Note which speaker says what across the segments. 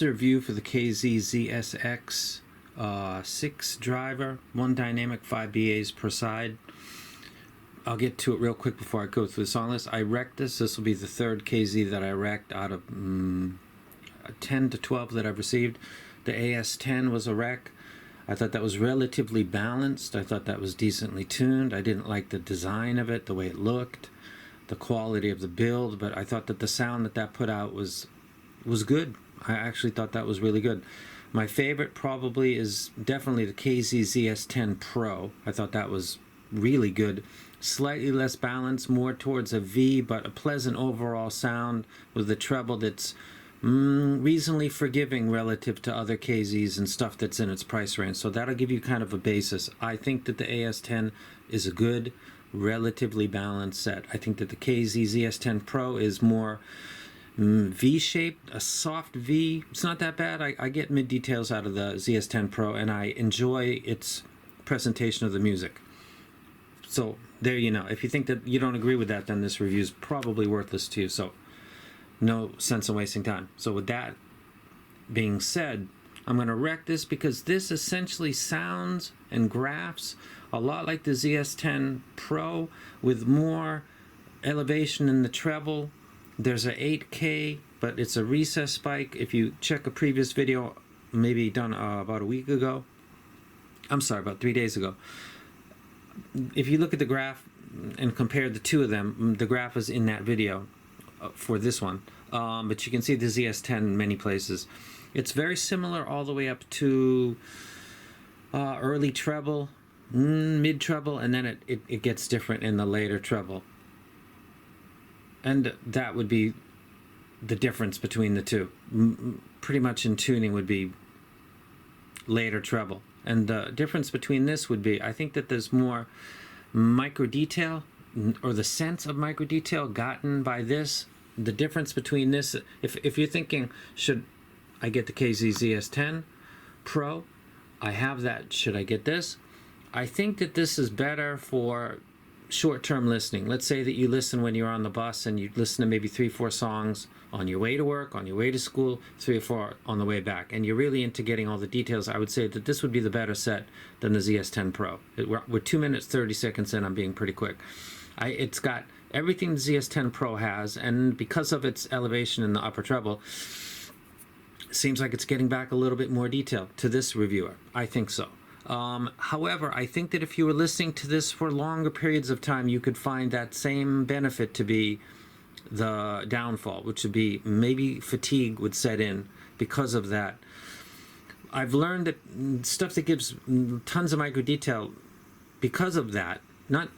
Speaker 1: is a review for the KZ-ZSX 6 driver, 1 dynamic, 5 BAs per side. I'll get to it real quick before I go through the song list. I wrecked this. This will be the third KZ that I wrecked out of 10 to 12 that I've received. The ZS10 was a wreck. I thought that was relatively balanced. I thought that was decently tuned. I didn't like the design of it, the way it looked, the quality of the build, but I thought that the sound that put out was good. I actually thought that was really good. My favorite probably is definitely the KZ-ZS10 Pro. I thought that was really good. Slightly less balanced, more towards a V, but a pleasant overall sound with the treble that's reasonably forgiving relative to other KZs and stuff that's in its price range. So that'll give you kind of a basis. I think that the ZS10 is a good, relatively balanced set. I think that the KZ-ZS10 Pro is more V-shaped, a soft V. It's not that bad. I get mid-details out of the ZS10 Pro, and I enjoy its presentation of the music. So there you know. If you think that you don't agree with that, then this review is probably worthless to you. So no sense in wasting time. So with that being said, I'm going to wreck this because this essentially sounds and graphs a lot like the ZS10 Pro with more elevation in the treble. There's a 8K, but it's a recess spike. If you check a previous video, maybe done about a week ago, I'm sorry, about 3 days ago, if you look at the graph and compare the two of them, the graph is in that video for this one, but you can see the ZS10 in many places. It's very similar all the way up to early treble, mid treble, and then it gets different in the later treble. And that would be the difference between the two. Pretty much in tuning would be later treble. And the difference between this would be, I think that there's more micro detail, or the sense of micro detail gotten by this. The difference between this, if you're thinking, should I get the KZ-ZS10 Pro? I have that. Should I get this? I think that this is better for short-term listening. Let's say that you listen when you're on the bus and you listen to maybe 3-4 songs on your way to work, on your way to school, 3 or 4 on the way back, and you're really into getting all the details. I would say that this would be the better set than the ZS10 Pro. We're 2 minutes 30 seconds in. I'm being pretty quick. It's got everything the ZS10 Pro has, and because of its elevation in the upper treble, seems like it's getting back a little bit more detail to this reviewer. I think so. However, I think that if you were listening to this for longer periods of time, you could find that same benefit to be the downfall, which would be maybe fatigue would set in because of that. I've learned that stuff that gives tons of micro detail, because of that, not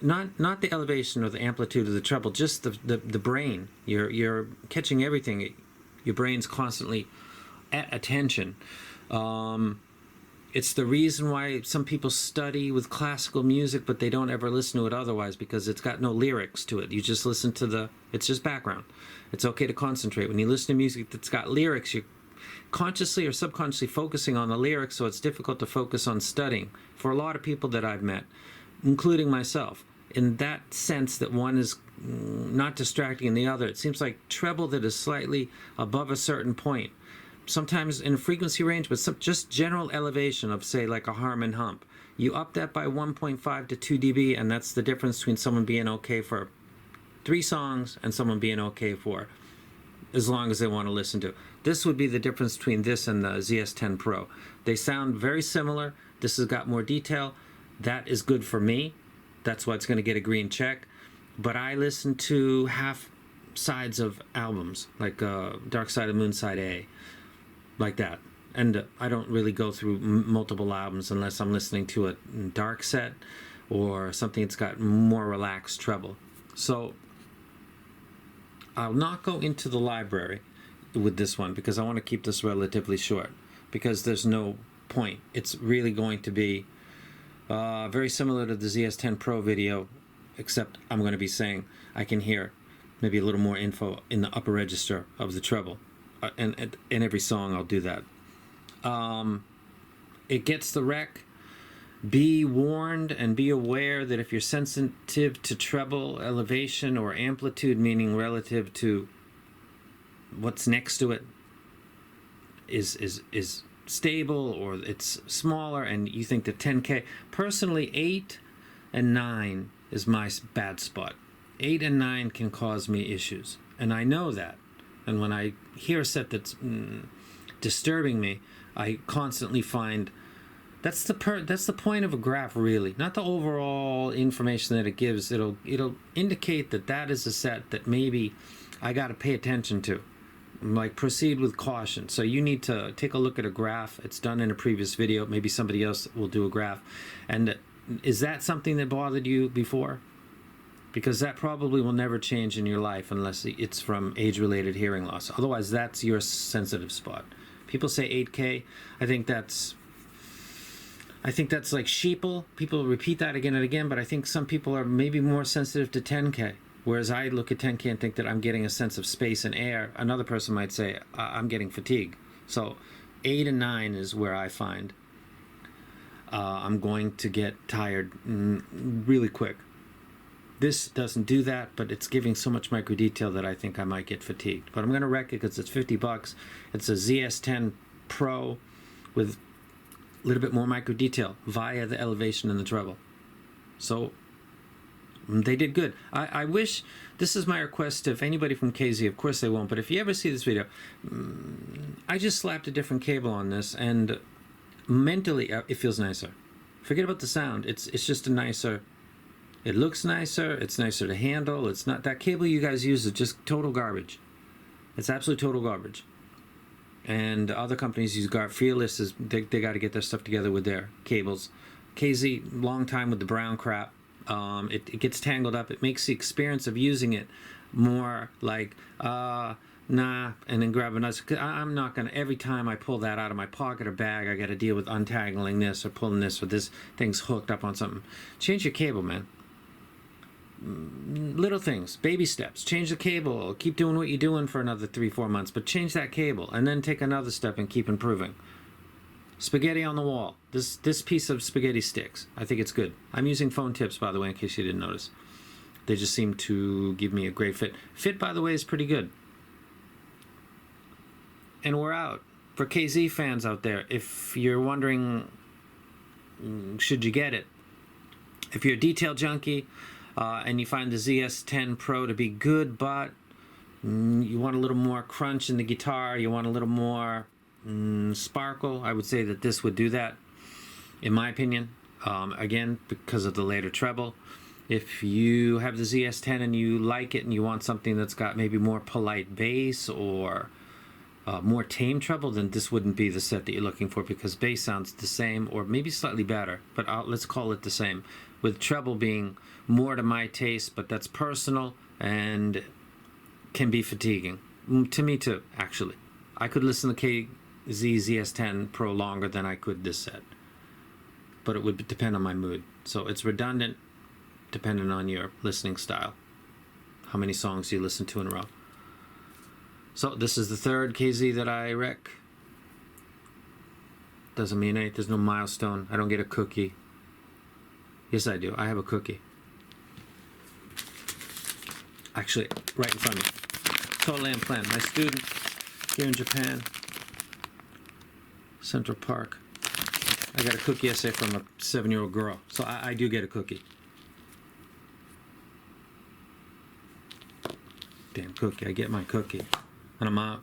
Speaker 1: the elevation or the amplitude of the treble, just the brain. You're catching everything. Your brain's constantly at attention. It's the reason why some people study with classical music, but they don't ever listen to it otherwise, because it's got no lyrics to it. You just listen to it's just background. It's okay to concentrate. When you listen to music that's got lyrics, you're consciously or subconsciously focusing on the lyrics, so it's difficult to focus on studying. For a lot of people that I've met, including myself, in that sense that one is not distracting the other, it seems like treble that is slightly above a certain point, sometimes in a frequency range, but just general elevation of, say, like a Harman hump. You up that by 1.5 to 2 dB, and that's the difference between someone being okay for 3 songs and someone being okay for as long as they want to listen to. This would be the difference between this and the ZS10 Pro. They sound very similar. This has got more detail. That is good for me. That's why it's going to get a green check. But I listen to half sides of albums, like Dark Side of the Moon Side A, like that. And I don't really go through multiple albums unless I'm listening to a dark set or something that's got more relaxed treble. So I'll not go into the library with this one because I want to keep this relatively short, because there's no point. It's really going to be very similar to the ZS10 Pro video, except I'm going to be saying I can hear maybe a little more info in the upper register of the treble. And in every song I'll do that. It gets the wreck. Be warned and be aware that if you're sensitive to treble elevation or amplitude, meaning relative to what's next to it, is stable or it's smaller, and you think that 10K. Personally, 8 and 9 is my bad spot. 8 and 9 can cause me issues, and I know that. And when I hear a set that's disturbing me, I constantly find that's the point of a graph, really, not the overall information that it gives. It'll indicate that is a set that maybe I got to pay attention to. Like, proceed with caution. So you need to take a look at a graph. It's done in a previous video. Maybe somebody else will do a graph. And is that something that bothered you before? Because that probably will never change in your life unless it's from age-related hearing loss. Otherwise, that's your sensitive spot. People say 8K. I think that's like sheeple. People repeat that again and again, but I think some people are maybe more sensitive to 10K. Whereas I look at 10K and think that I'm getting a sense of space and air. Another person might say, I'm getting fatigue. So 8 and 9 is where I find I'm going to get tired really quick. This doesn't do that, but it's giving so much micro detail that I think I might get fatigued. But I'm going to wreck it because it's $50. It's a ZS10 Pro with a little bit more micro detail via the elevation and the treble. So they did good. I wish, this is my request, if anybody from KZ, of course they won't, but if you ever see this video, I just slapped a different cable on this, and mentally it feels nicer. Forget about the sound. It's just a nicer, it looks nicer, it's nicer to handle. It's not, that cable you guys use is just total garbage. It's absolute total garbage. And other companies use Fearless, they got to get their stuff together with their cables. KZ, long time with the brown crap. It gets tangled up. It makes the experience of using it more like, nah, and then grab another. I'm not going to, every time I pull that out of my pocket or bag, I got to deal with untangling this or pulling this, or this thing's hooked up on something. Change your cable, man. Little things, baby steps. Change the cable. Keep doing what you're doing for another 3-4 months, but change that cable and then take another step and keep improving. Spaghetti on the wall. This piece of spaghetti sticks. I think it's good. I'm using phone tips, by the way, in case you didn't notice. They just seem to give me a great fit. Fit, by the way, is pretty good. And we're out. For KZ fans out there, if you're wondering, should you get it? If you're a detail junkie and you find the ZS10 Pro to be good, but you want a little more crunch in the guitar, you want a little more sparkle, I would say that this would do that, in my opinion. Again, because of the later treble. If you have the ZS10 and you like it and you want something that's got maybe more polite bass or more tame treble, then this wouldn't be the set that you're looking for, because bass sounds the same or maybe slightly better, but let's call it the same, with treble being more to my taste, but that's personal and can be fatiguing. To me too, actually. I could listen to KZ-ZS10 Pro longer than I could this set, but it would depend on my mood. So it's redundant depending on your listening style, how many songs you listen to in a row. So this is the third KZ that I wreck. Doesn't mean anything. There's no milestone. I don't get a cookie. Yes, I do. I have a cookie. Actually, right in front of me. Totally unplanned. My student here in Japan, Central Park. I got a cookie essay from a 7-year-old girl. So I do get a cookie. Damn cookie. I get my cookie. And I'm out.